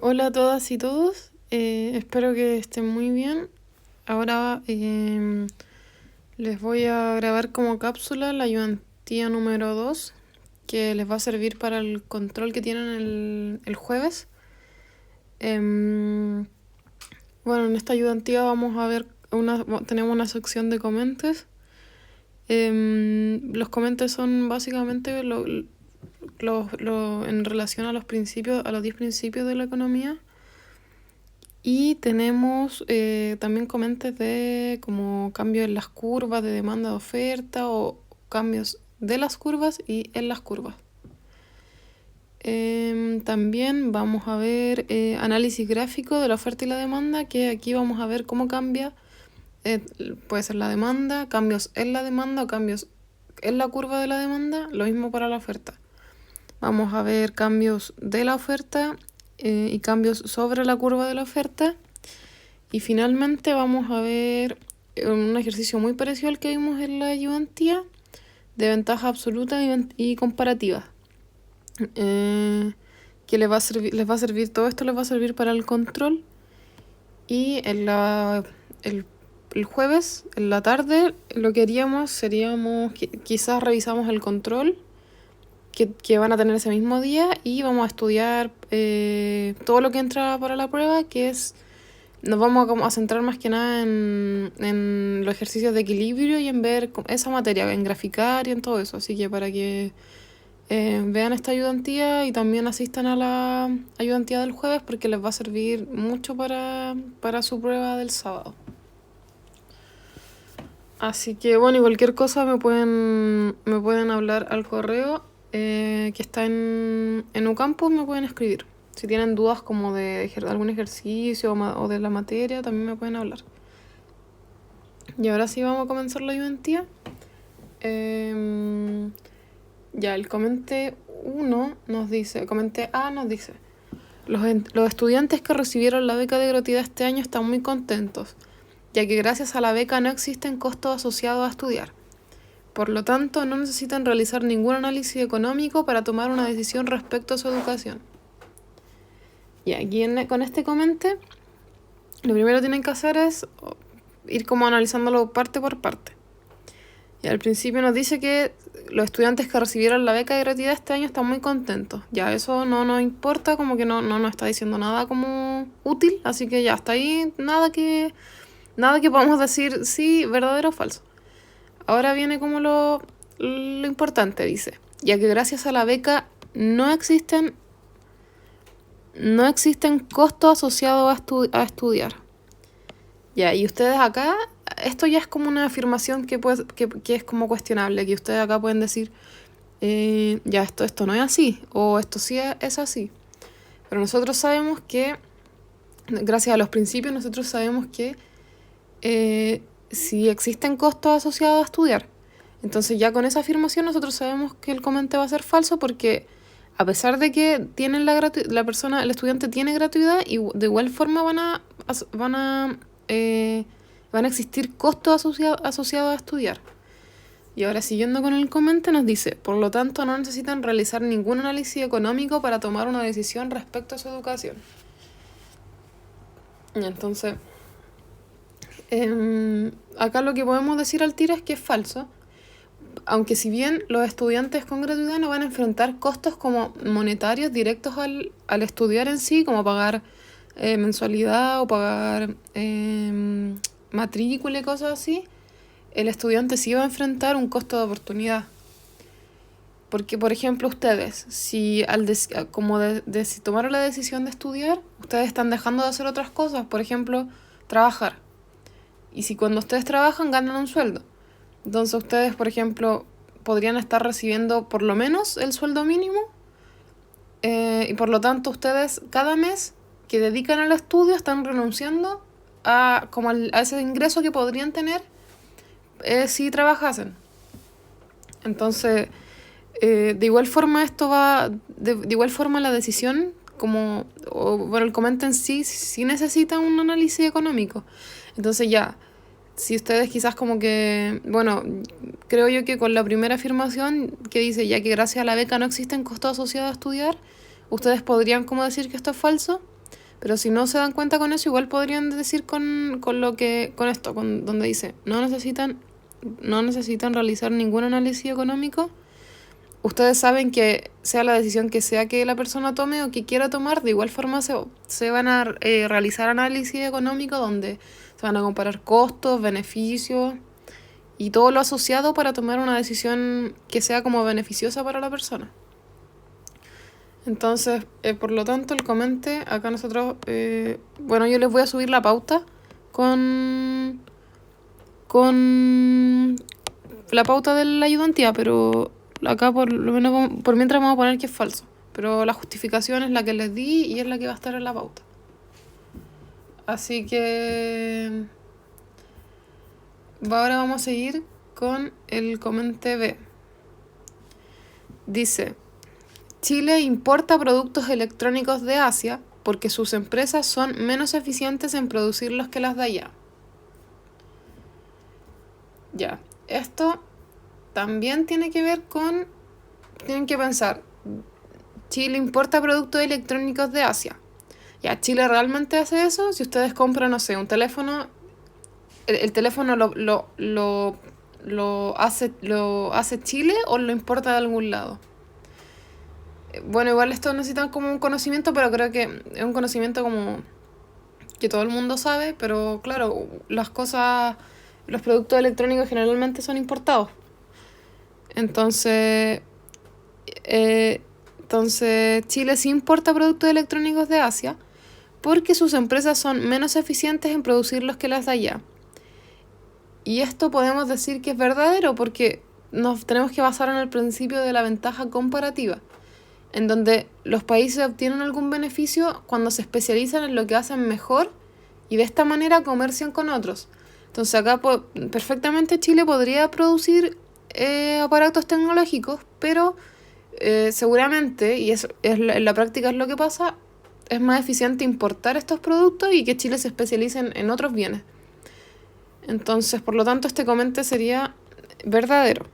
Hola a todas y todos, espero que estén muy bien. Ahora les voy a grabar como cápsula la ayudantía número 2 que les va a servir para el control que tienen el jueves. Em, bueno, en esta ayudantía vamos a ver, tenemos una sección de comentes. Los comentes son básicamente en relación a los principios, a los 10 principios de la economía. Y tenemos también comentes de como cambios en las curvas de demanda de oferta o cambios de las curvas y en las curvas. También vamos a ver análisis gráfico de la oferta y la demanda, que aquí vamos a ver cómo cambia, puede ser la demanda, cambios en la demanda o cambios en la curva de la demanda, lo mismo para la oferta. Vamos a ver cambios de la oferta y cambios sobre la curva de la oferta. Y finalmente vamos a ver un ejercicio muy parecido al que vimos en la ayudantía, de ventaja absoluta y comparativa. Que les va a servir, todo esto les va a servir para el control. Y el jueves, en la tarde, lo que haríamos seríamos, quizás revisamos el control que van a tener ese mismo día y vamos a estudiar todo lo que entra para la prueba, que es, nos vamos a centrar más que nada en los ejercicios de equilibrio y en ver esa materia, en graficar y en todo eso. Así que para que vean esta ayudantía y también asistan a la ayudantía del jueves, porque les va a servir mucho para su prueba del sábado. Así que bueno, y cualquier cosa me pueden hablar al correo que está en Ucampus, me pueden escribir. Si tienen dudas como de algún ejercicio o de la materia, también me pueden hablar. Y ahora sí vamos a comenzar la ayudantía. Ya, el comente 1 nos dice, comente A nos dice: los estudiantes que recibieron la beca de gratuidad este año están muy contentos, ya que gracias a la beca no existen costos asociados a estudiar. Por lo tanto, no necesitan realizar ningún análisis económico para tomar una decisión respecto a su educación. Y aquí con este comente, lo primero que tienen que hacer es ir como analizándolo parte por parte. Y al principio nos dice que los estudiantes que recibieron la beca de gratuidad este año están muy contentos. Ya eso no nos importa, como que no nos está diciendo nada como útil, así que ya hasta ahí nada que podamos decir sí, verdadero o falso. Ahora viene como lo importante, dice, ya que gracias a la beca no existen costos asociados a estudiar. Ya, y ustedes acá, esto ya es como una afirmación que es como cuestionable, que ustedes acá pueden decir, ya esto no es así, o esto sí es así. Pero nosotros sabemos que, gracias a los principios, nosotros sabemos que si existen costos asociados a estudiar. Entonces ya con esa afirmación nosotros sabemos que el comentario va a ser falso, porque a pesar de que tienen la persona, el estudiante tiene gratuidad, y de igual forma van a existir costos asociados a estudiar. Y ahora, siguiendo con el comentario, nos dice: por lo tanto, no necesitan realizar ningún análisis económico para tomar una decisión respecto a su educación. Y entonces, acá lo que podemos decir al tiro es que es falso, aunque si bien los estudiantes con gratuidad no van a enfrentar costos como monetarios directos al estudiar en sí, como pagar mensualidad o pagar matrícula y cosas así, el estudiante sí va a enfrentar un costo de oportunidad. Porque, por ejemplo, ustedes, si si tomaron la decisión de estudiar, ustedes están dejando de hacer otras cosas, por ejemplo, trabajar. Y si cuando ustedes trabajan ganan un sueldo, entonces ustedes, por ejemplo, podrían estar recibiendo por lo menos el sueldo mínimo, y por lo tanto ustedes cada mes que dedican al estudio están renunciando a ese ingreso que podrían tener si trabajasen. Entonces, de igual forma de igual forma la decisión, el comentario en sí necesita un análisis económico. Entonces ya, si ustedes quizás como que, bueno, creo yo que con la primera afirmación que dice, ya que gracias a la beca no existen costos asociados a estudiar, ustedes podrían como decir que esto es falso, pero si no se dan cuenta con eso, igual podrían decir con esto, donde dice, no necesitan realizar ningún análisis económico. Ustedes saben que sea la decisión que sea que la persona tome o que quiera tomar, de igual forma se van a realizar análisis económicos donde se van a comparar costos, beneficios y todo lo asociado para tomar una decisión que sea como beneficiosa para la persona. Entonces, por lo tanto, el comente, acá nosotros, bueno, yo les voy a subir la pauta con la pauta de la ayudantía, pero acá por lo menos por mientras vamos a poner que es falso. Pero la justificación es la que les di y es la que va a estar en la pauta. Así que ahora vamos a seguir con el comente B. Dice, Chile importa productos electrónicos de Asia porque sus empresas son menos eficientes en producirlos que las de allá. Ya, esto también tiene que ver con... Tienen que pensar, Chile importa productos electrónicos de Asia. Ya, ¿Chile realmente hace eso? Si ustedes compran, no sé, un teléfono, el teléfono lo hace Chile o lo importa de algún lado. Bueno, igual esto necesita como un conocimiento, pero creo que es un conocimiento como que todo el mundo sabe, pero claro, los productos electrónicos generalmente son importados. Entonces Chile sí importa productos electrónicos de Asia porque sus empresas son menos eficientes en producirlos que las de allá. Y esto podemos decir que es verdadero porque nos tenemos que basar en el principio de la ventaja comparativa, en donde los países obtienen algún beneficio cuando se especializan en lo que hacen mejor y de esta manera comercian con otros. Entonces acá perfectamente Chile podría producir aparatos tecnológicos, pero seguramente, y en la práctica es lo que pasa, es más eficiente importar estos productos y que Chile se especialice en otros bienes. Entonces, por lo tanto, este comente sería verdadero.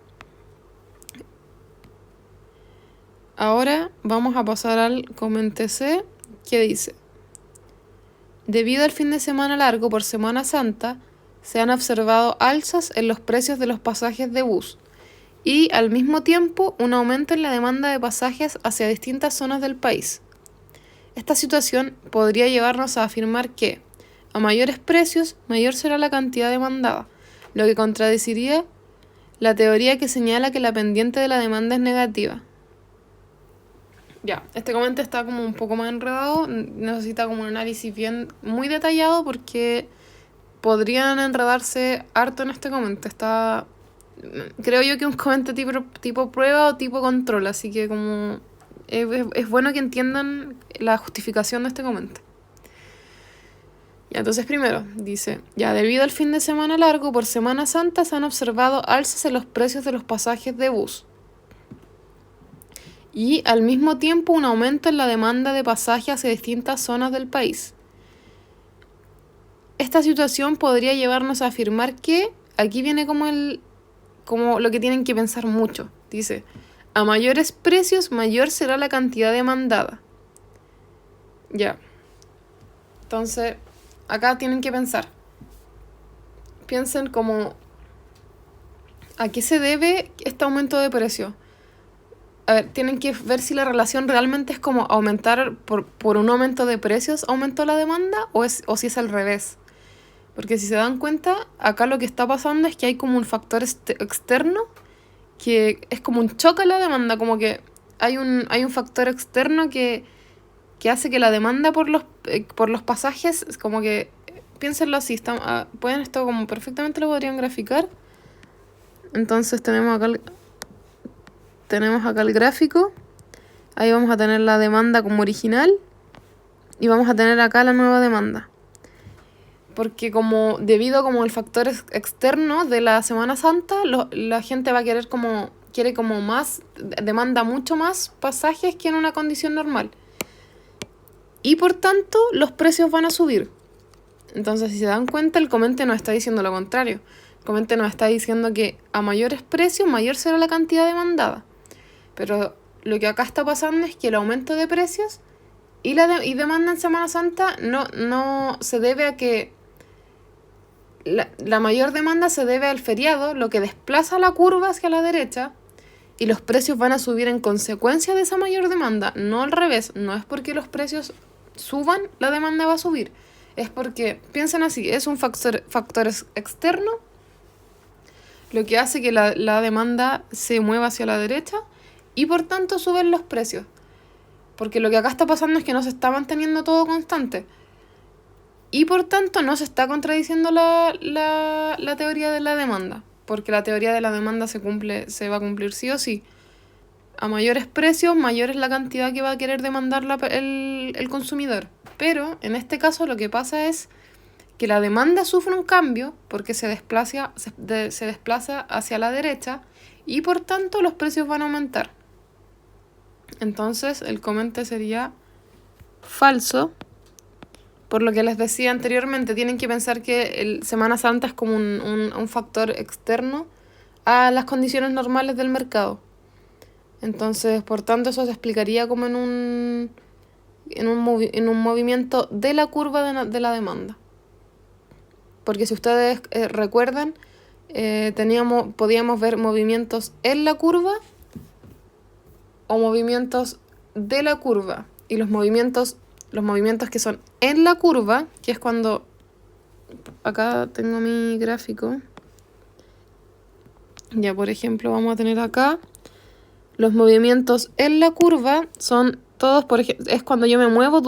Ahora vamos a pasar al comente C, que dice: debido al fin de semana largo por Semana Santa, se han observado alzas en los precios de los pasajes de bus y, al mismo tiempo, un aumento en la demanda de pasajes hacia distintas zonas del país. Esta situación podría llevarnos a afirmar que, a mayores precios, mayor será la cantidad demandada, lo que contradeciría la teoría que señala que la pendiente de la demanda es negativa. Ya, este comente está como un poco más enredado, necesita como un análisis muy detallado porque podrían enredarse harto en este comente. Creo yo que es un comente tipo prueba o tipo control, así que como es bueno que entiendan la justificación de este comente. Ya, entonces primero dice, ya debido al fin de semana largo por Semana Santa se han observado alzas en los precios de los pasajes de bus y al mismo tiempo un aumento en la demanda de pasajes hacia distintas zonas del país. Esta situación podría llevarnos a afirmar que, aquí viene como lo que tienen que pensar mucho, dice, a mayores precios mayor será la cantidad demandada. Ya, entonces acá tienen que pensar. Piensen como, ¿a qué se debe este aumento de precio? A ver, tienen que ver si la relación realmente es como aumentar por un aumento de precios, aumentó la demanda, o si es al revés. Porque si se dan cuenta, acá lo que está pasando es que hay como un factor externo que es como un choque a la demanda, como que hay un factor externo que hace que la demanda por los pasajes, como que, piénsenlo así, pueden esto como perfectamente lo podrían graficar. Entonces tenemos acá el gráfico, ahí vamos a tener la demanda como original y vamos a tener acá la nueva demanda. Porque debido como el factor externo de la Semana Santa, la gente va a quiere como más, demanda mucho más pasajes que en una condición normal. Y por tanto, los precios van a subir. Entonces, si se dan cuenta, el comente nos está diciendo lo contrario. El comente nos está diciendo que a mayores precios, mayor será la cantidad demandada. Pero lo que acá está pasando es que el aumento de precios y demanda en Semana Santa no se debe a que la mayor demanda se debe al feriado, lo que desplaza la curva hacia la derecha, y los precios van a subir en consecuencia de esa mayor demanda, no al revés. No es porque los precios suban, la demanda va a subir. Es porque, piensen así, es un factor externo lo que hace que la demanda se mueva hacia la derecha y por tanto suben los precios. Porque lo que acá está pasando es que no se está manteniendo todo constante. Y por tanto no se está contradiciendo la teoría de la demanda. Porque la teoría de la demanda se va a cumplir sí o sí. A mayores precios, mayor es la cantidad que va a querer demandar el consumidor. Pero en este caso lo que pasa es que la demanda sufre un cambio porque se desplaza hacia la derecha y por tanto los precios van a aumentar. Entonces el comente sería falso. Por lo que les decía anteriormente, tienen que pensar que el Semana Santa es como un factor externo a las condiciones normales del mercado. Entonces, por tanto, eso se explicaría como en un movimiento de la curva de la demanda. Porque si ustedes recuerdan, podíamos ver movimientos en la curva o movimientos de la curva. Y los movimientos que son en la curva, que es cuando... Acá tengo mi gráfico. Ya, por ejemplo, vamos a tener acá... Los movimientos en la curva son todos, por ejemplo, es cuando yo me muevo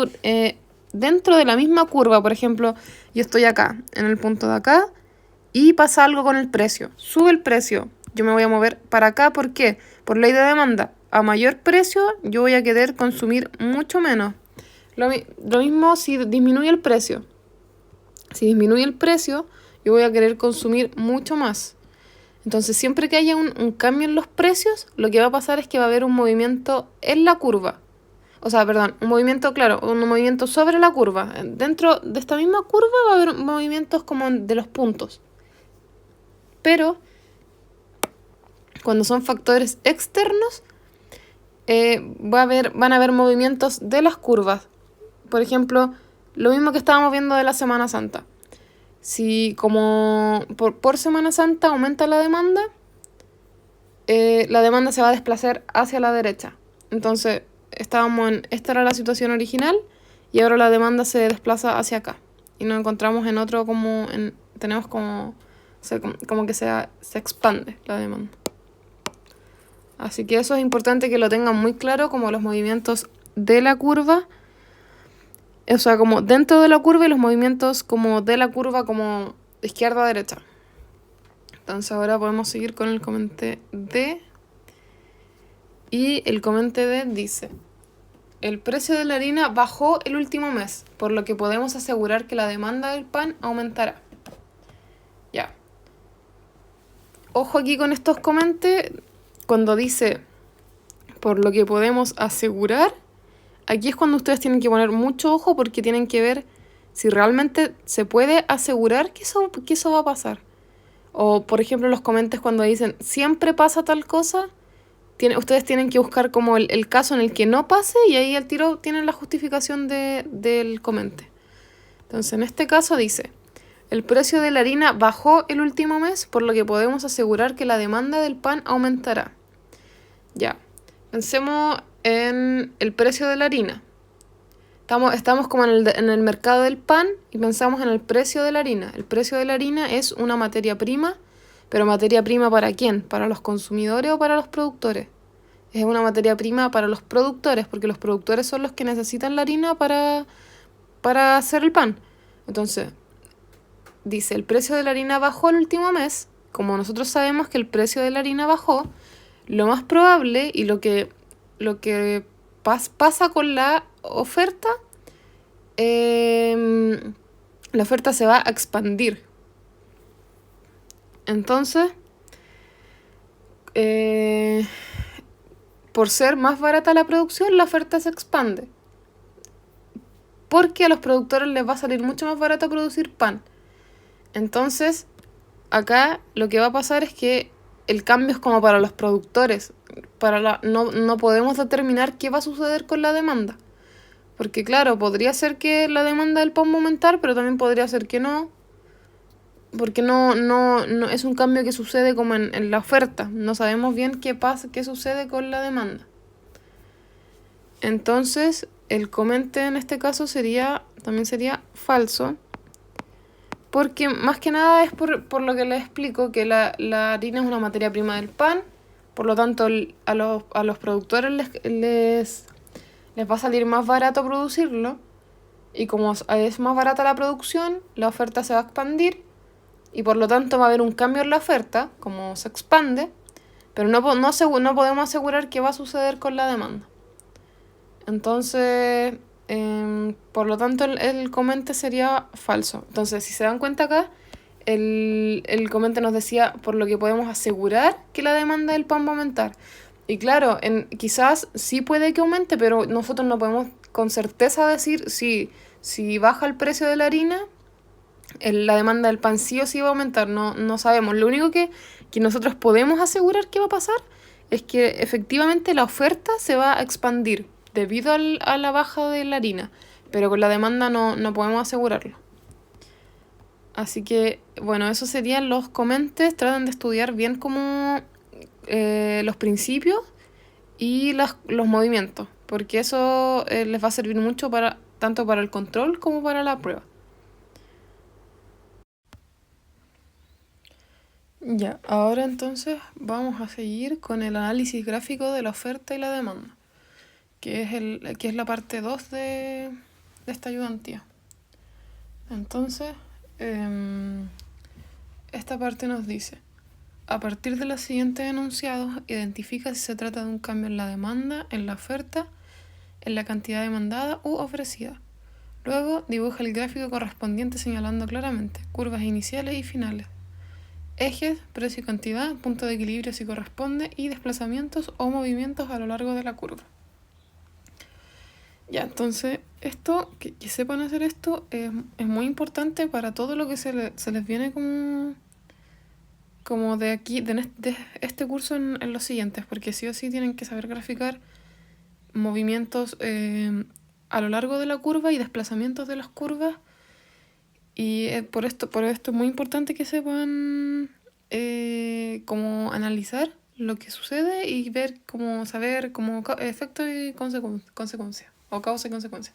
dentro de la misma curva. Por ejemplo, yo estoy acá, en el punto de acá, y pasa algo con el precio. Sube el precio, yo me voy a mover para acá. ¿Por qué? Por ley de demanda. A mayor precio, yo voy a querer consumir mucho menos. Lo mismo si disminuye el precio. Si disminuye el precio, yo voy a querer consumir mucho más. Entonces, siempre que haya un cambio en los precios, lo que va a pasar es que va a haber un movimiento en la curva. O sea, perdón, un movimiento sobre la curva. Dentro de esta misma curva va a haber movimientos como de los puntos. Pero, cuando son factores externos, van a haber movimientos de las curvas. Por ejemplo, lo mismo que estábamos viendo de la Semana Santa. Si como por Semana Santa aumenta la demanda se va a desplazar hacia la derecha. Entonces, esta era la situación original y ahora la demanda se desplaza hacia acá. Y nos encontramos en otro tenemos como que se expande la demanda. Así que eso es importante que lo tengan muy claro, como los movimientos de la curva. O sea, como dentro de la curva y los movimientos como de la curva como de izquierda a derecha. Entonces ahora podemos seguir con el comente D. Y el comente D dice: el precio de la harina bajó el último mes, por lo que podemos asegurar que la demanda del pan aumentará. Ya. Ojo aquí con estos comentes. Cuando dice por lo que podemos asegurar, aquí es cuando ustedes tienen que poner mucho ojo porque tienen que ver si realmente se puede asegurar que eso va a pasar. O, por ejemplo, los comentarios cuando dicen siempre pasa tal cosa, ustedes tienen que buscar como el caso en el que no pase y ahí al tiro tienen la justificación del comentario. Entonces, en este caso dice: el precio de la harina bajó el último mes, por lo que podemos asegurar que la demanda del pan aumentará. Ya, pensemos en el precio de la harina. Estamos como en el mercado del pan y pensamos en el precio de la harina. El precio de la harina es una materia prima, pero ¿materia prima para quién? ¿Para los consumidores o para los productores? Es una materia prima para los productores, porque los productores son los que necesitan la harina para hacer el pan. Entonces, dice, el precio de la harina bajó el último mes. Como nosotros sabemos que el precio de la harina bajó, lo más probable y lo que pasa con la oferta, la oferta se va a expandir. Entonces, por ser más barata la producción, la oferta se expande. Porque a los productores les va a salir mucho más barato producir pan. Entonces, acá lo que va a pasar es que el cambio es como para los productores. no podemos determinar qué va a suceder con la demanda. Porque claro, podría ser que la demanda del POM va a aumentar, pero también podría ser que no. Porque no es un cambio que sucede como en la oferta. No sabemos bien qué sucede con la demanda. Entonces, el comente en este caso también sería falso. Porque más que nada es por lo que les explico, que la harina es una materia prima del pan. Por lo tanto, a los productores les va a salir más barato producirlo. Y como es más barata la producción, la oferta se va a expandir. Y por lo tanto va a haber un cambio en la oferta, como se expande. Pero no podemos asegurar qué va a suceder con la demanda. Entonces, por lo tanto, el comente sería falso. Entonces, si se dan cuenta acá, el comente nos decía por lo que podemos asegurar que la demanda del pan va a aumentar. Y claro, quizás sí puede que aumente, pero nosotros no podemos con certeza decir si baja el precio de la harina, la demanda del pan sí o sí va a aumentar. No sabemos. Lo único que nosotros podemos asegurar que va a pasar es que efectivamente la oferta se va a expandir debido a la baja de la harina. Pero con la demanda no podemos asegurarlo. Así que, bueno, esos serían los comentes. Traten de estudiar bien como los principios y los movimientos. Porque eso les va a servir mucho tanto para el control como para la prueba. Ya, ahora entonces vamos a seguir con el análisis gráfico de la oferta y la demanda, que es la parte 2 de esta ayudantía. Entonces, esta parte nos dice, a partir de los siguientes enunciados, identifica si se trata de un cambio en la demanda, en la oferta, en la cantidad demandada u ofrecida. Luego, dibuja el gráfico correspondiente señalando claramente curvas iniciales y finales, ejes, precio y cantidad, punto de equilibrio si corresponde, y desplazamientos o movimientos a lo largo de la curva. Ya, entonces, que sepan hacer esto es muy importante para todo lo que se les viene como de aquí, de este curso en los siguientes, porque sí o sí tienen que saber graficar movimientos a lo largo de la curva y desplazamientos de las curvas. Y por esto es muy importante que sepan cómo analizar lo que sucede y saber como efecto y consecuencia, o causa y consecuencia.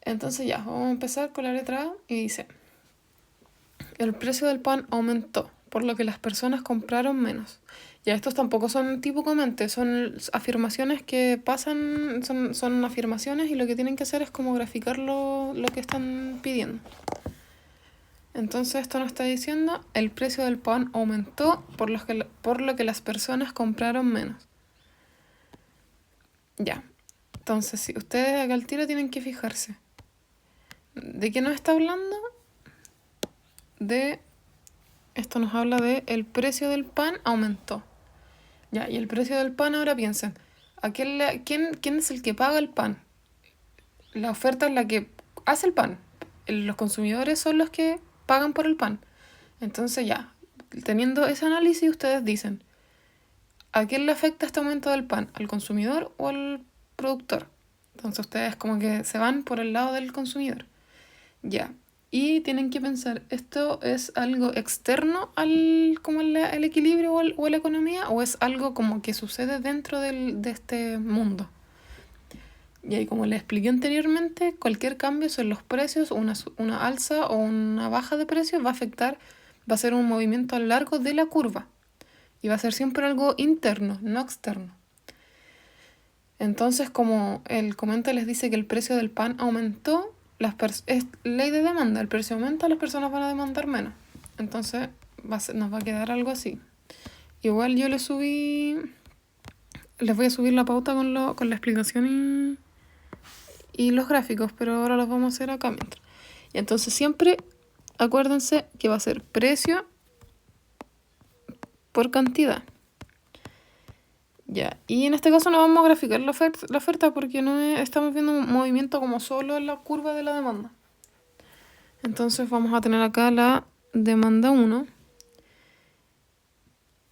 Entonces ya, vamos a empezar con la letra A y dice, el precio del pan aumentó, por lo que las personas compraron menos. Ya, estos tampoco son tipo comente, son afirmaciones que pasan, son afirmaciones y lo que tienen que hacer es como graficar lo que están pidiendo. Entonces esto nos está diciendo, el precio del pan aumentó por lo que las personas compraron menos. Ya, entonces si ustedes acá al tiro tienen que fijarse. ¿De qué nos está hablando? Esto nos habla de el precio del pan aumentó. Ya, y el precio del pan, ahora piensen, ¿quién es el que paga el pan? La oferta es la que hace el pan. Los consumidores son los que pagan por el pan. Entonces ya, teniendo ese análisis, ustedes dicen, ¿a quién le afecta este aumento del pan? ¿Al consumidor o al productor? Entonces ustedes como que se van por el lado del consumidor. Ya. Y tienen que pensar, ¿esto es algo externo como el equilibrio o la economía? ¿O es algo como que sucede dentro de este mundo? Y ahí, como les expliqué anteriormente, cualquier cambio en los precios, una alza o una baja de precios va a ser un movimiento a lo largo de la curva. Y va a ser siempre algo interno, no externo. Entonces, como el comentario les dice que el precio del pan aumentó, es ley de demanda, el precio aumenta, las personas van a demandar menos. Entonces nos va a quedar algo así. Igual yo les voy a subir la pauta con la explicación y los gráficos, pero ahora los vamos a hacer acá mientras. Y entonces siempre acuérdense que va a ser precio por cantidad. Ya, y en este caso no vamos a graficar la oferta porque no estamos viendo un movimiento como solo en la curva de la demanda. Entonces vamos a tener acá la demanda 1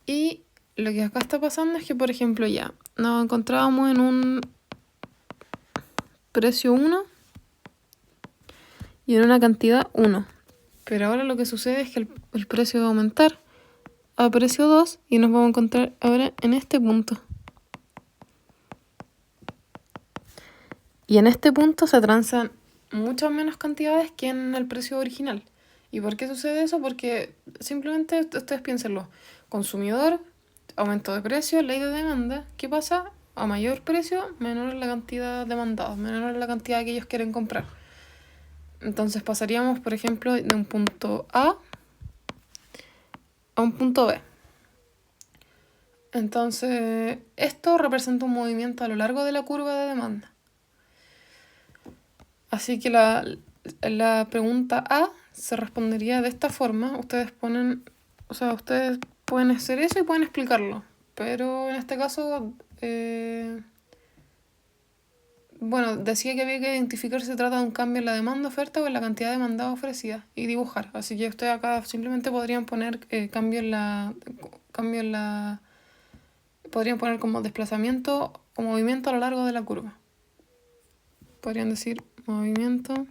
y lo que acá está pasando es que, por ejemplo, ya nos encontrábamos en un precio 1 y en una cantidad 1. Pero ahora lo que sucede es que el precio va a aumentar a precio 2 y nos vamos a encontrar ahora en este punto. Y en este punto se transan muchas menos cantidades que en el precio original. ¿Y por qué sucede eso? Porque simplemente ustedes piénsenlo. Consumidor, aumento de precio, ley de demanda. ¿Qué pasa? A mayor precio, menor es la cantidad demandada, menor es la cantidad que ellos quieren comprar. Entonces pasaríamos, por ejemplo, de un punto A a un punto B. Entonces, esto representa un movimiento a lo largo de la curva de demanda. Así que la pregunta A se respondería de esta forma. Ustedes pueden hacer eso y pueden explicarlo. Pero en este caso, bueno, decía que había que identificar si se trata de un cambio en la demanda oferta o en la cantidad demandada ofrecida y dibujar. Así que ustedes acá simplemente podrían poner podrían poner como desplazamiento o movimiento a lo largo de la curva. Podrían decir movimiento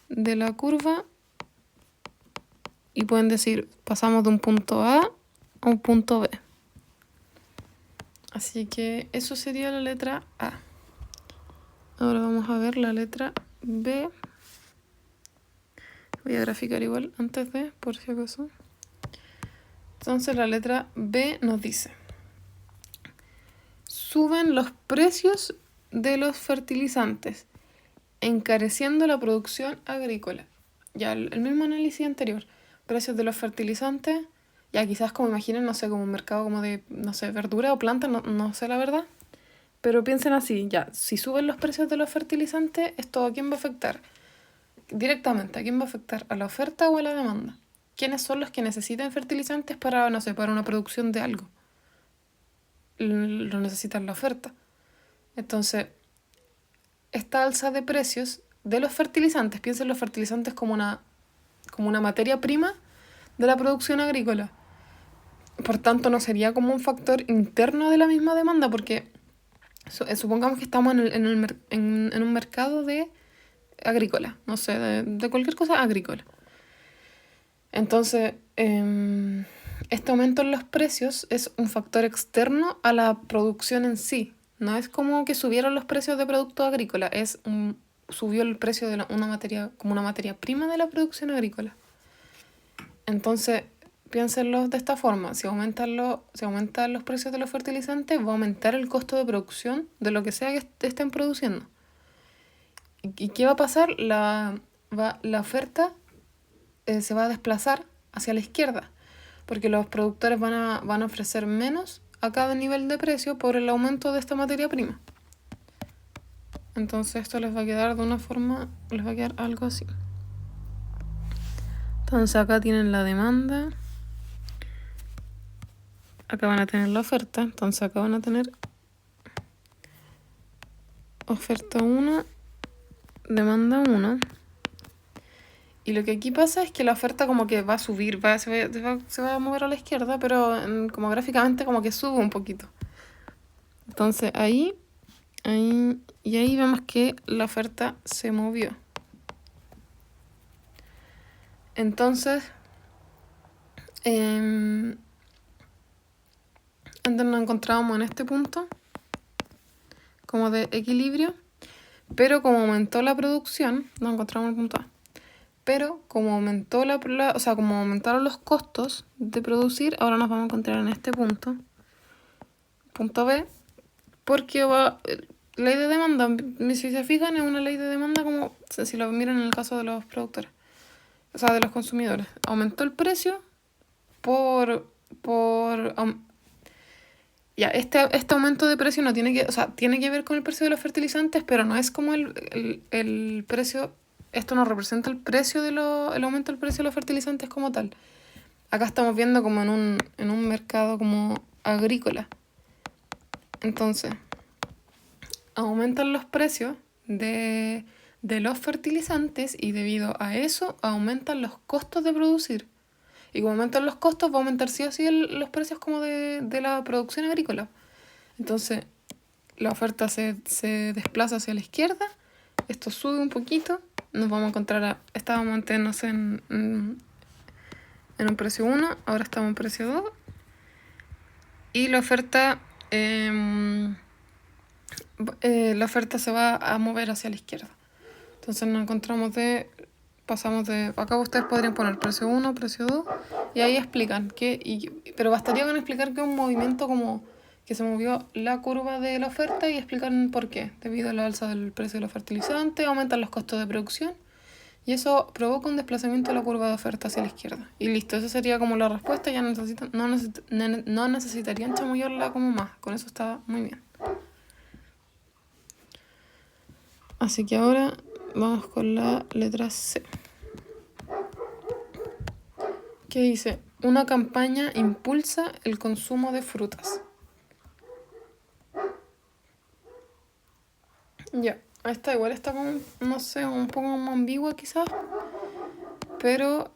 de la curva y pueden decir pasamos de un punto A a un punto B. Así que eso sería la letra A. Ahora vamos a ver la letra B. Voy a graficar igual antes de, por si acaso. Entonces la letra B nos dice: suben los precios de los fertilizantes, encareciendo la producción agrícola. Ya el mismo análisis anterior. Precios de los fertilizantes, ya quizás como imaginen, no sé, como un mercado como de, no sé, verdura o planta, no sé la verdad. Pero piensen así, ya, si suben los precios de los fertilizantes, ¿esto a quién va a afectar? Directamente, ¿a quién va a afectar? ¿A la oferta o a la demanda? ¿Quiénes son los que necesitan fertilizantes para, no sé, para una producción de algo? Lo necesitan la oferta. Entonces, esta alza de precios de los fertilizantes, piensen los fertilizantes como una materia prima de la producción agrícola. Por tanto, no sería como un factor interno de la misma demanda, porque supongamos que estamos en un mercado de agrícola, no sé, de cualquier cosa agrícola. Entonces, este aumento en los precios es un factor externo a la producción en sí. No es como que subieron los precios de productos agrícolas, subió el precio de una materia prima de la producción agrícola. Entonces, piénsenlo de esta forma: si aumentan los precios de los fertilizantes, va a aumentar el costo de producción de lo que sea que estén produciendo. ¿Y qué va a pasar? La oferta se va a desplazar hacia la izquierda, porque los productores van a ofrecer menos a cada nivel de precio por el aumento de esta materia prima. Entonces esto les va a quedar algo así. Entonces acá tienen la demanda, acá van a tener la oferta, entonces acá van a tener oferta 1, demanda 1. Y lo que aquí pasa es que la oferta como que va a subir, se va a mover a la izquierda, pero como gráficamente como que sube un poquito. Entonces ahí vemos que la oferta se movió. Entonces, antes nos encontrábamos en este punto como de equilibrio, pero como aumentó la producción, nos encontramos en el punto A. Pero como como aumentaron los costos de producir, ahora nos vamos a encontrar en este punto B, porque ley de demanda, si se fijan, es una ley de demanda como si lo miran en el caso de los productores, o sea, de los consumidores. Aumentó el precio ya, este aumento de precio tiene que ver con el precio de los fertilizantes, pero no es como el precio. Esto no representa el precio el aumento del precio de los fertilizantes como tal. Acá estamos viendo como en un mercado como agrícola. Entonces, aumentan los precios de los fertilizantes y debido a eso aumentan los costos de producir. Y como aumentan los costos, va a aumentar sí o sí los precios como de la producción agrícola. Entonces, la oferta se desplaza hacia la izquierda, esto sube un poquito, nos vamos a encontrar, estábamos antes, no sé, en un precio 1, ahora estamos en precio 2. Y la oferta se va a mover hacia la izquierda. Entonces nos encontramos pasamos de, acá ustedes podrían poner precio 1, precio 2, y ahí explican pero bastaría con explicar que es un movimiento como que se movió la curva de la oferta y explican por qué. Debido a la alza del precio de los fertilizantes, aumentan los costos de producción y eso provoca un desplazamiento de la curva de oferta hacia la izquierda. Y listo, esa sería como la respuesta, ya no necesitarían chamullarla como más, con eso está muy bien. Así que ahora vamos con la letra C. ¿Qué dice? Una campaña impulsa el consumo de frutas. Ya, esta igual está como, no sé, un poco como ambigua quizás, pero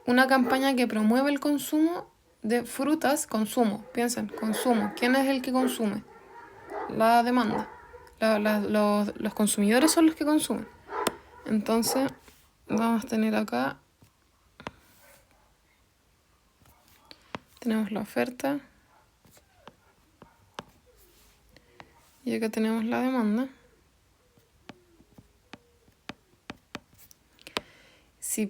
una campaña que promueve el consumo de frutas, piensen, consumo. ¿Quién es el que consume? La demanda. Los consumidores son los que consumen. Entonces, vamos a tener acá, tenemos la oferta y acá tenemos la demanda. Si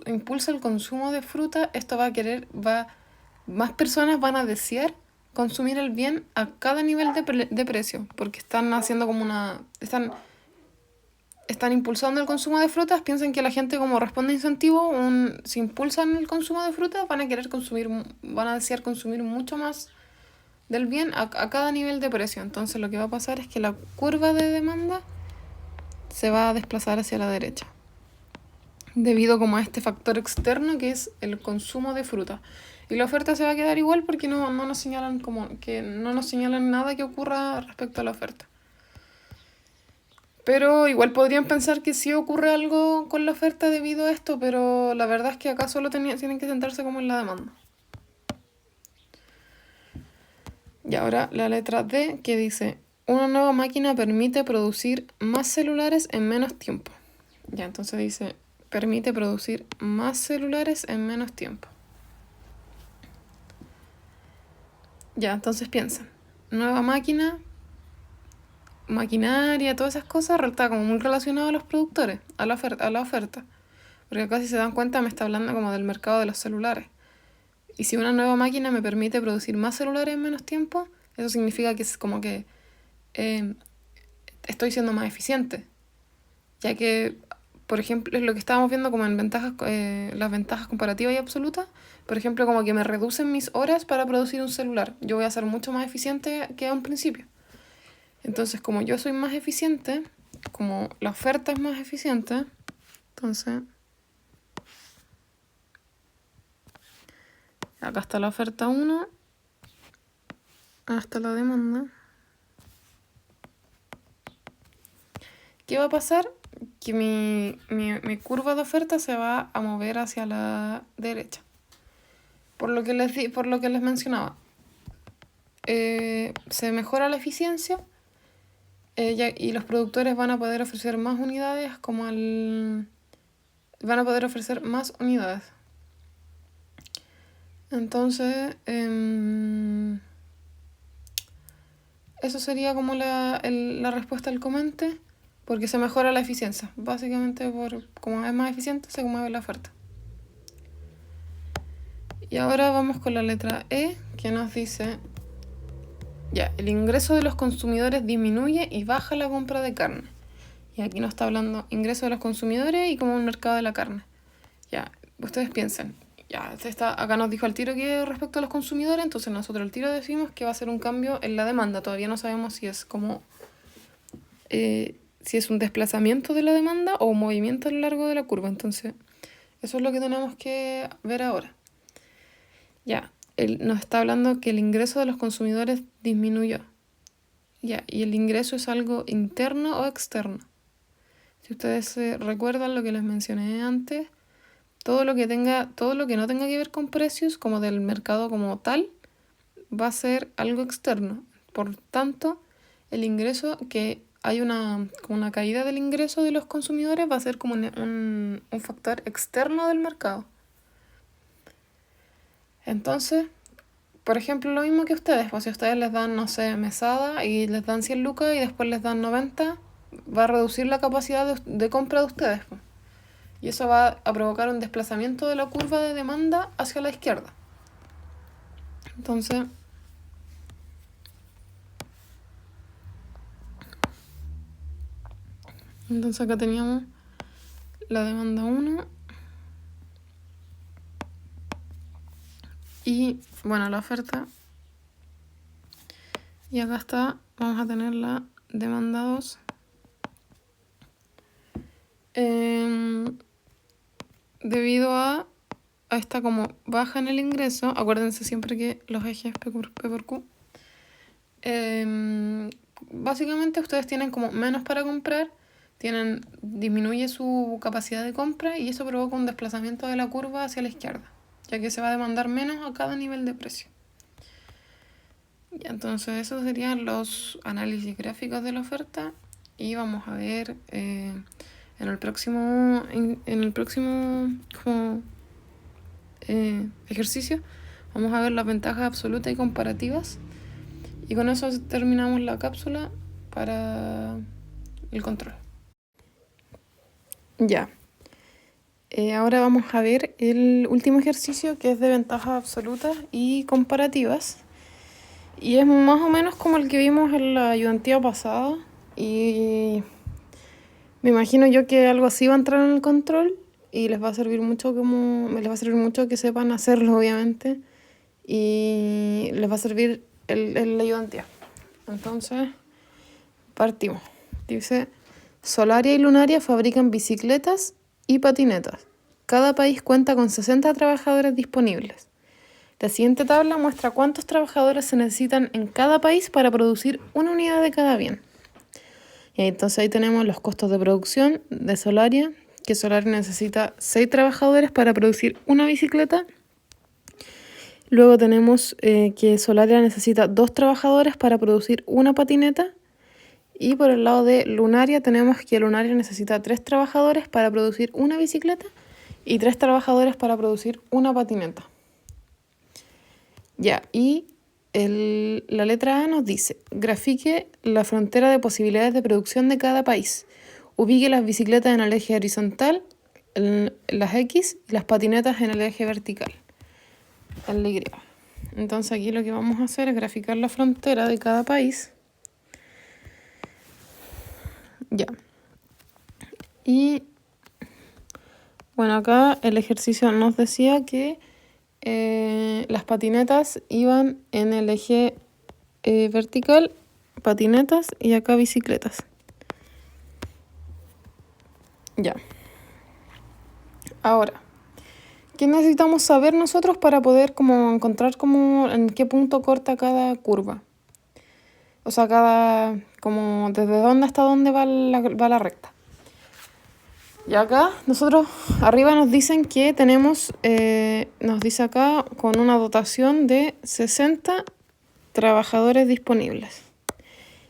impulsa el consumo de fruta, esto más personas van a desear consumir el bien a cada nivel de precio, porque están haciendo como están impulsando el consumo de frutas. Piensen que la gente, como responde a incentivo, si impulsan el consumo de frutas, van a desear consumir mucho más del bien a cada nivel de precio. Entonces lo que va a pasar es que la curva de demanda se va a desplazar hacia la derecha, debido como a este factor externo que es el consumo de fruta. Y la oferta se va a quedar igual porque no nos señalan nada que ocurra respecto a la oferta. Pero igual podrían pensar que sí ocurre algo con la oferta debido a esto, pero la verdad es que acá solo tienen que centrarse como en la demanda. Y ahora la letra D, que dice: una nueva máquina permite producir más celulares en menos tiempo. Ya, entonces dice, permite producir más celulares en menos tiempo. Ya, entonces piensen. Nueva máquina, maquinaria, todas esas cosas, está como muy relacionado a los productores, a la oferta. Porque acá, si se dan cuenta, me está hablando como del mercado de los celulares. Y si una nueva máquina me permite producir más celulares en menos tiempo, eso significa que es como que estoy siendo más eficiente. Ya que, por ejemplo, es lo que estábamos viendo como en las ventajas comparativas y absolutas. Por ejemplo, como que me reducen mis horas para producir un celular. Yo voy a ser mucho más eficiente que a un principio. Entonces, como yo soy más eficiente, como la oferta es más eficiente, entonces acá está la oferta 1, hasta la demanda. ¿Qué va a pasar? Que mi curva de oferta se va a mover hacia la derecha. Por lo que les mencionaba. Se mejora la eficiencia y los productores van a poder ofrecer más unidades van a poder ofrecer más unidades. Entonces, eso sería como la respuesta al comente, porque se mejora la eficiencia. Básicamente, como es más eficiente, se mueve la oferta. Y ahora vamos con la letra E, que nos dice: ya, el ingreso de los consumidores disminuye y baja la compra de carne. Y aquí nos está hablando ingreso de los consumidores y como un mercado de la carne. Ya, ustedes piensen, ya, acá nos dijo al tiro que respecto a los consumidores, entonces nosotros al tiro decimos que va a ser un cambio en la demanda. Todavía no sabemos si es si es un desplazamiento de la demanda o un movimiento a lo largo de la curva. Entonces, eso es lo que tenemos que ver ahora. Ya, nos está hablando que el ingreso de los consumidores disminuyó. Ya, y el ingreso es algo interno o externo. Si ustedes recuerdan lo que les mencioné antes, todo lo que no tenga que ver con precios, como del mercado como tal, va a ser algo externo. Por tanto, el ingreso, que hay como una caída del ingreso de los consumidores, va a ser como un factor externo del mercado. Entonces, por ejemplo, lo mismo que ustedes, pues si ustedes les dan, no sé, mesada y les dan 100 lucas y después les dan 90, va a reducir la capacidad de compra de ustedes, pues. Y eso va a provocar un desplazamiento de la curva de demanda hacia la izquierda. Entonces acá teníamos la demanda 1 y, bueno, la oferta. Y acá está, vamos a tener la demanda 2. Debido a esta como baja en el ingreso, acuérdense siempre que los ejes P por Q, básicamente ustedes tienen como menos para comprar, disminuye su capacidad de compra y eso provoca un desplazamiento de la curva hacia la izquierda, ya que se va a demandar menos a cada nivel de precio. Y entonces esos serían los análisis gráficos de la oferta y vamos a ver en el próximo como, ejercicio, vamos a ver las ventajas absolutas y comparativas. Y con eso terminamos la cápsula para el control. Ya. Ahora vamos a ver el último ejercicio, que es de ventajas absolutas y comparativas. Y es más o menos como el que vimos en la ayudantía pasada. Y me imagino yo que algo así va a entrar en el control. Y les va a servir mucho que sepan hacerlo, obviamente. Y les va a servir el ayudantía. Entonces, partimos. Dice, Solaria y Lunaria fabrican bicicletas y patinetas. Cada país cuenta con 60 trabajadores disponibles. La siguiente tabla muestra cuántos trabajadores se necesitan en cada país para producir una unidad de cada bien. Y entonces ahí tenemos los costos de producción de Solaria, que Solaria necesita 6 trabajadores para producir una bicicleta. Luego tenemos que Solaria necesita 2 trabajadores para producir una patineta. Y por el lado de Lunaria tenemos que Lunaria necesita 3 trabajadores para producir una bicicleta y 3 trabajadores para producir una patineta. Ya, y la letra A nos dice, grafique la frontera de posibilidades de producción de cada país. Ubique las bicicletas en el eje horizontal, las X, y las patinetas en el eje vertical, en la Y. Entonces aquí lo que vamos a hacer es graficar la frontera de cada país. Ya. Y bueno, acá el ejercicio nos decía que las patinetas iban en el eje vertical, patinetas, y acá bicicletas. Ya. Ahora, ¿qué necesitamos saber nosotros para poder como encontrar como en qué punto corta cada curva? O sea, como desde dónde hasta dónde va la recta. Y acá nosotros arriba nos dicen que tenemos, nos dice acá con una dotación de 60 trabajadores disponibles.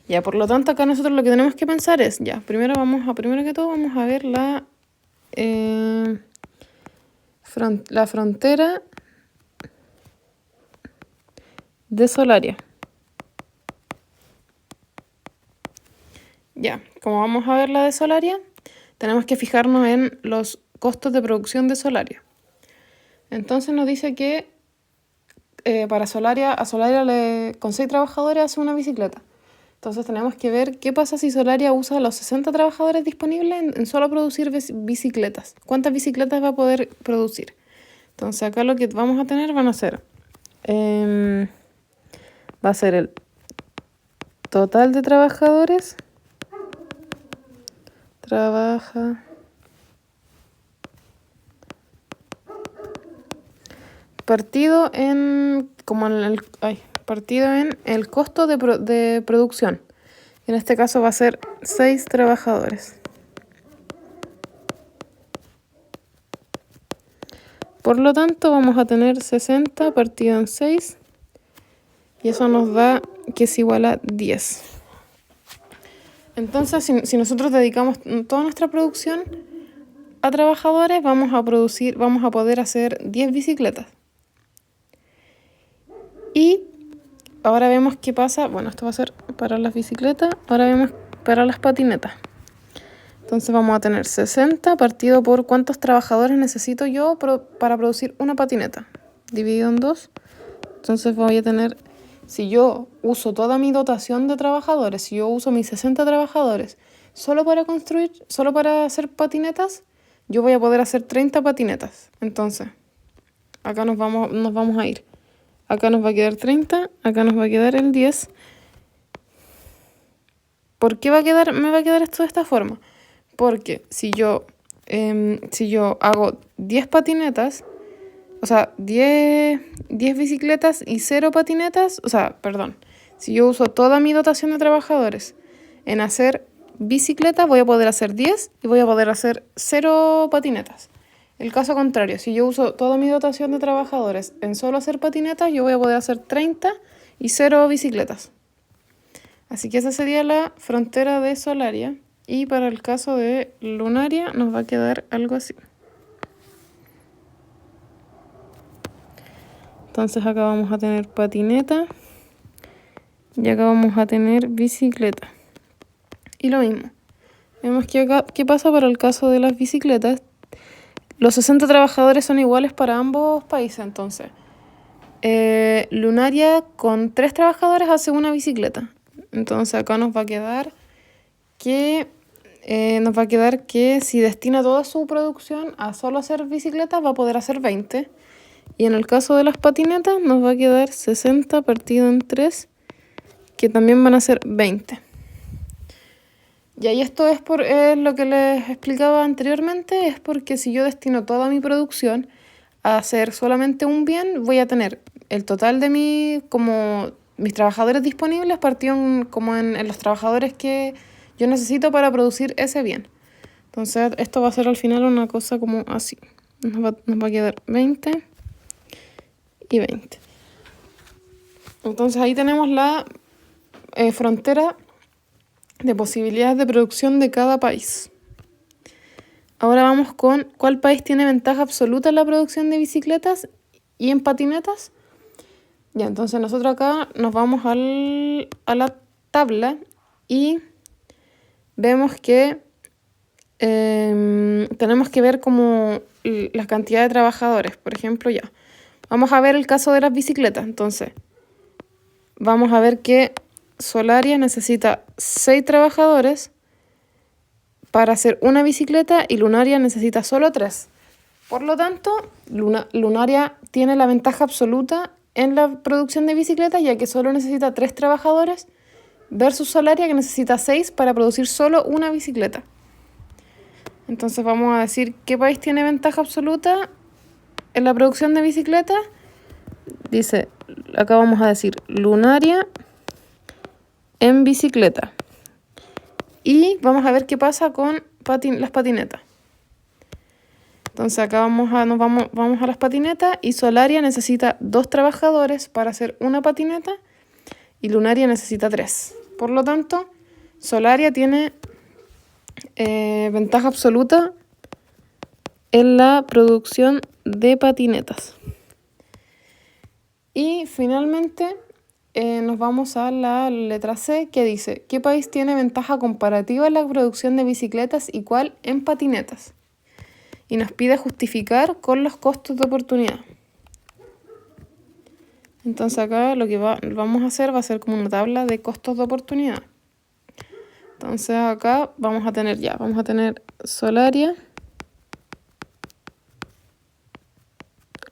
Ya, por lo tanto acá nosotros lo que tenemos que pensar es, ya, primero que todo vamos a ver la frontera de Solaria. Ya, como vamos a ver la de Solaria, tenemos que fijarnos en los costos de producción de Solaria. Entonces nos dice que para Solaria, con 6 trabajadores hace una bicicleta. Entonces tenemos que ver qué pasa si Solaria usa los 60 trabajadores disponibles en solo producir bicicletas. ¿Cuántas bicicletas va a poder producir? Entonces acá lo que vamos a tener va a ser el total de trabajadores partido en el costo de producción. En este caso va a ser 6 trabajadores. Por lo tanto, vamos a tener 60 partido en 6. Y eso nos da que es igual a 10. Entonces, si nosotros dedicamos toda nuestra producción a trabajadores, vamos a poder hacer 10 bicicletas. Y ahora vemos qué pasa. Bueno, esto va a ser para las bicicletas. Ahora vemos para las patinetas. Entonces vamos a tener 60 partido por cuántos trabajadores necesito yo para producir una patineta. Dividido en 2. Entonces voy a tener, si yo uso toda mi dotación de trabajadores, si yo uso mis 60 trabajadores solo para hacer patinetas, yo voy a poder hacer 30 patinetas. Entonces, acá nos vamos a ir. Acá nos va a quedar 30, acá nos va a quedar el 10. ¿Por qué me va a quedar esto de esta forma? Porque si yo hago 10 patinetas, o sea, 10 bicicletas y 0 patinetas, si yo uso toda mi dotación de trabajadores en hacer bicicletas, voy a poder hacer 10 y voy a poder hacer 0 patinetas. El caso contrario, si yo uso toda mi dotación de trabajadores en solo hacer patinetas, yo voy a poder hacer 30 y 0 bicicletas. Así que esa sería la frontera de Solaria. Y para el caso de Lunaria nos va a quedar algo así. Entonces acá vamos a tener patineta y acá vamos a tener bicicleta. Y lo mismo. Vemos que acá, ¿qué pasa para el caso de las bicicletas? Los 60 trabajadores son iguales para ambos países, entonces. Lunaria con 3 trabajadores hace una bicicleta. Entonces acá nos va a quedar que si destina toda su producción a solo hacer bicicletas, va a poder hacer 20. Y en el caso de las patinetas nos va a quedar 60 partido en 3, que también van a ser 20. Y ahí esto es por lo que les explicaba anteriormente, es porque si yo destino toda mi producción a hacer solamente un bien, voy a tener el total de mis trabajadores disponibles partido en los trabajadores que yo necesito para producir ese bien. Entonces esto va a ser al final una cosa como así. Nos va a quedar 20 y 20. Entonces ahí tenemos la frontera de posibilidades de producción de cada país. Ahora vamos con cuál país tiene ventaja absoluta en la producción de bicicletas y en patinetas. Ya, entonces nosotros acá nos vamos a la tabla y vemos que tenemos que ver como la cantidad de trabajadores. Por ejemplo, ya. Vamos a ver el caso de las bicicletas. Entonces, vamos a ver que Solaria necesita 6 trabajadores para hacer una bicicleta y Lunaria necesita solo 3. Por lo tanto, Lunaria tiene la ventaja absoluta en la producción de bicicletas, ya que solo necesita 3 trabajadores versus Solaria, que necesita 6 para producir solo una bicicleta. Entonces vamos a decir qué país tiene ventaja absoluta en la producción de bicicletas. Dice, acá vamos a decir Lunaria en bicicleta. Y vamos a ver qué pasa con las patinetas. Entonces acá vamos a las patinetas y Solaria necesita 2 trabajadores para hacer una patineta y Lunaria necesita 3. Por lo tanto, Solaria tiene ventaja absoluta en la producción de patinetas. Y finalmente nos vamos a la letra C, que dice ¿qué país tiene ventaja comparativa en la producción de bicicletas y cuál en patinetas? Y nos pide justificar con los costos de oportunidad. Entonces acá lo que vamos a hacer va a ser como una tabla de costos de oportunidad. Entonces acá vamos a tener Solaria,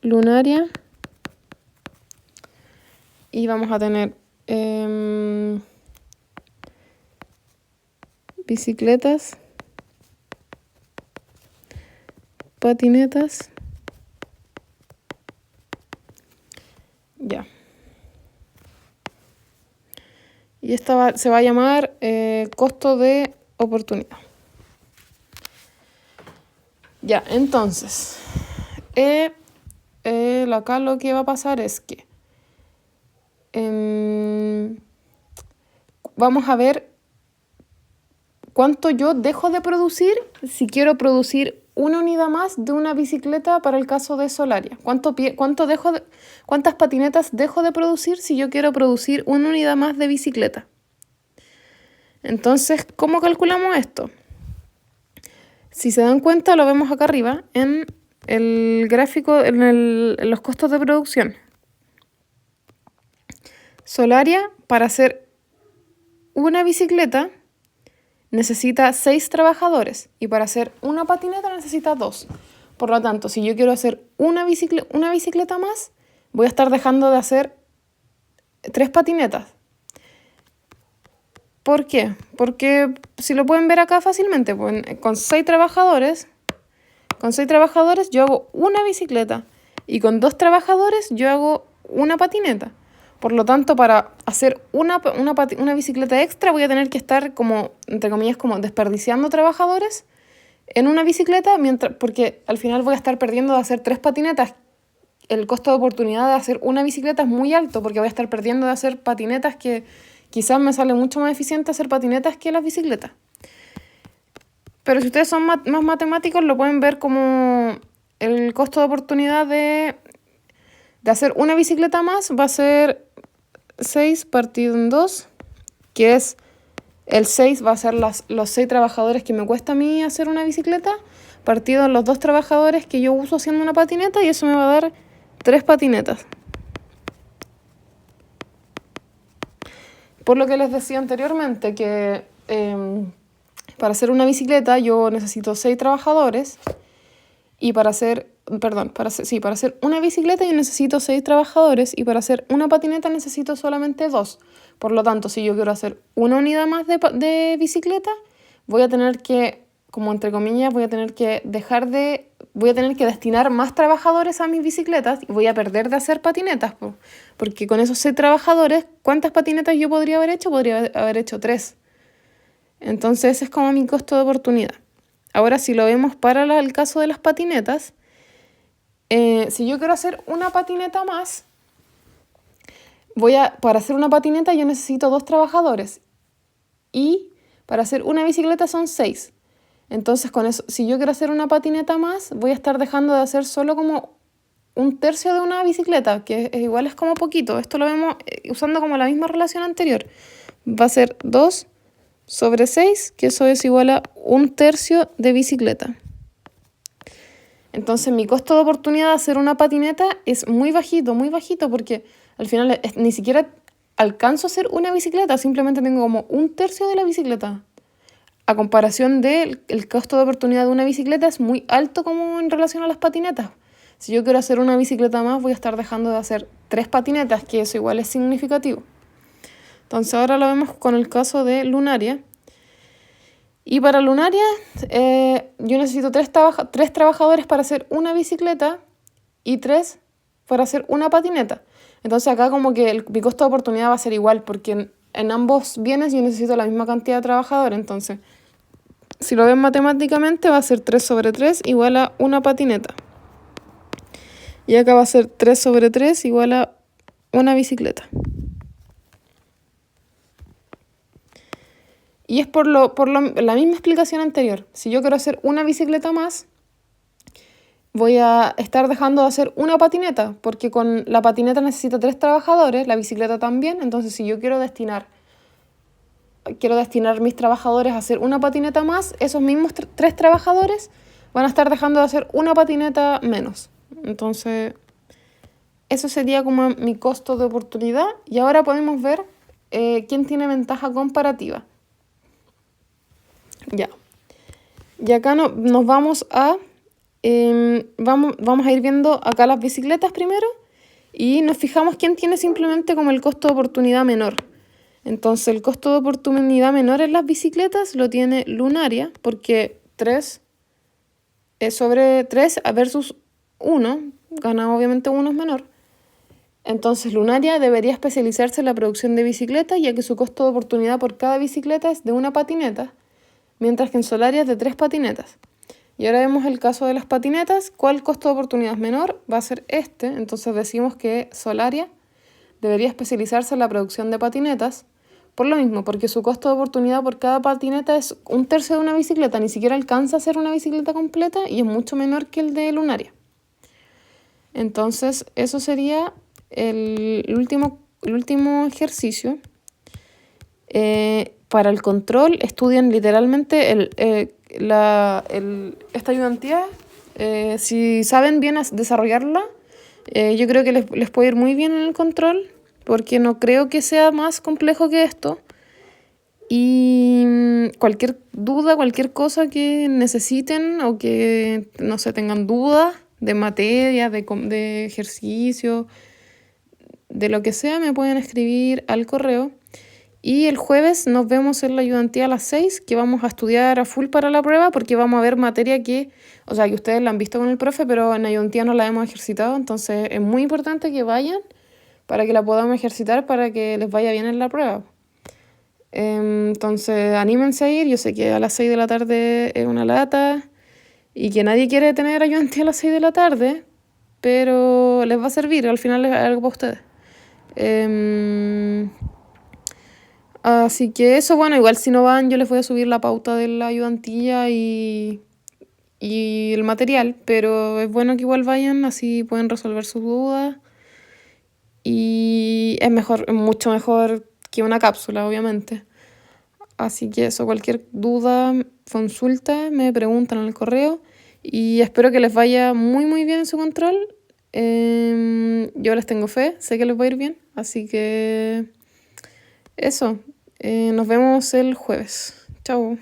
Lunaria y vamos a tener bicicletas, patinetas. Ya. Y esta se va a llamar costo de oportunidad. Ya, entonces, acá lo que va a pasar es que vamos a ver cuánto yo dejo de producir si quiero producir una unidad más de una bicicleta para el caso de Solaria. ¿Cuántas patinetas dejo de producir si yo quiero producir una unidad más de bicicleta? Entonces, ¿cómo calculamos esto? Si se dan cuenta, lo vemos acá arriba en el gráfico, en los costos de producción. Solaria, para hacer una bicicleta, necesita 6 trabajadores y para hacer una patineta necesita 2. Por lo tanto, si yo quiero hacer una bicicleta más, voy a estar dejando de hacer 3 patinetas. ¿Por qué? Porque si lo pueden ver acá fácilmente, pues, con 6 trabajadores yo hago una bicicleta y con 2 trabajadores yo hago una patineta. Por lo tanto, para hacer una bicicleta extra voy a tener que estar como, entre comillas, como desperdiciando trabajadores en una bicicleta, porque al final voy a estar perdiendo de hacer 3 patinetas. El costo de oportunidad de hacer una bicicleta es muy alto porque voy a estar perdiendo de hacer patinetas que quizás me sale mucho más eficiente hacer patinetas que las bicicletas. Pero si ustedes son más matemáticos, lo pueden ver como el costo de oportunidad de hacer una bicicleta más va a ser 6 partido en 2, que es el 6 va a ser los 6 trabajadores que me cuesta a mí hacer una bicicleta, partido en los 2 trabajadores que yo uso haciendo una patineta, y eso me va a dar 3 patinetas. Por lo que les decía anteriormente, que para hacer una bicicleta yo necesito 6 trabajadores, y para hacer una bicicleta yo necesito 6 trabajadores, y para hacer una patineta necesito solamente 2. Por lo tanto, si yo quiero hacer una unidad más de bicicleta, voy a tener que, como entre comillas, voy a tener que destinar más trabajadores a mis bicicletas, y voy a perder de hacer patinetas, porque con esos 6 trabajadores, ¿cuántas patinetas yo podría haber hecho? Podría haber hecho 3. Entonces ese es como mi costo de oportunidad. Ahora, si lo vemos para el caso de las patinetas, si yo quiero hacer una patineta más, para hacer una patineta yo necesito 2 trabajadores, y para hacer una bicicleta son 6. Entonces, con eso, si yo quiero hacer una patineta más, voy a estar dejando de hacer solo como 1/3 de una bicicleta, que igual es como poquito. Esto lo vemos usando como la misma relación anterior. Va a ser 2 sobre 6, que eso es igual a 1/3 de bicicleta. Entonces mi costo de oportunidad de hacer una patineta es muy bajito, porque al final ni siquiera alcanzo a hacer una bicicleta, simplemente tengo como 1/3 de la bicicleta. A comparación del costo de oportunidad de una bicicleta es muy alto como en relación a las patinetas. Si yo quiero hacer una bicicleta más, voy a estar dejando de hacer 3 patinetas, que eso igual es significativo. Entonces ahora lo vemos con el caso de Lunaria. Y para Lunaria yo necesito 3 trabajadores para hacer una bicicleta y 3 para hacer una patineta. Entonces acá como que mi costo de oportunidad va a ser igual, porque en ambos bienes yo necesito la misma cantidad de trabajadores. Entonces, si lo ven matemáticamente, va a ser 3 sobre 3 igual a una patineta. Y acá va a ser 3 sobre 3 igual a una bicicleta. Y es por la misma explicación anterior. Si yo quiero hacer una bicicleta más, voy a estar dejando de hacer una patineta, porque con la patineta necesito 3 trabajadores, la bicicleta también. Entonces, si yo quiero destinar mis trabajadores a hacer una patineta más, esos mismos 3 trabajadores van a estar dejando de hacer una patineta menos. Entonces, eso sería como mi costo de oportunidad. Y ahora podemos ver quién tiene ventaja comparativa. Ya. Y acá nos vamos a ir viendo acá las bicicletas primero, y nos fijamos quién tiene simplemente como el costo de oportunidad menor. Entonces el costo de oportunidad menor en las bicicletas lo tiene Lunaria, porque 3 sobre 3 versus 1, gana obviamente 1 es menor. Entonces Lunaria debería especializarse en la producción de bicicletas, ya que su costo de oportunidad por cada bicicleta es de una patineta, mientras que en Solaria es de 3 patinetas. Y ahora vemos el caso de las patinetas. ¿Cuál costo de oportunidad es menor? Va a ser este. Entonces decimos que Solaria debería especializarse en la producción de patinetas. Por lo mismo, porque su costo de oportunidad por cada patineta es 1/3 de una bicicleta. Ni siquiera alcanza a ser una bicicleta completa y es mucho menor que el de Lunaria. Entonces, eso sería el último ejercicio. Para el control estudian literalmente esta ayudantía. Si saben bien desarrollarla, yo creo que les puede ir muy bien en el control, porque no creo que sea más complejo que esto. Y cualquier duda, cualquier cosa que necesiten o que, no sé, tengan dudas de materia, de ejercicio, de lo que sea, me pueden escribir al correo. Y el jueves nos vemos en la ayudantía a las 6, que vamos a estudiar a full para la prueba, porque vamos a ver materia que ustedes la han visto con el profe, pero en la ayudantía no la hemos ejercitado, entonces es muy importante que vayan para que la podamos ejercitar, para que les vaya bien en la prueba. Entonces, anímense a ir. Yo sé que a las 6 de la tarde es una lata y que nadie quiere tener ayudantía a las 6 de la tarde, pero les va a servir, al final es algo para ustedes. Así que eso, bueno, igual si no van, yo les voy a subir la pauta de la ayudantía y el material, pero es bueno que igual vayan, así pueden resolver sus dudas. Y es mejor, es mucho mejor que una cápsula, obviamente. Así que eso, cualquier duda, consulta, me preguntan en el correo. Y espero que les vaya muy, muy bien en su control. Yo les tengo fe, sé que les va a ir bien. Así que eso, nos vemos el jueves. Chao.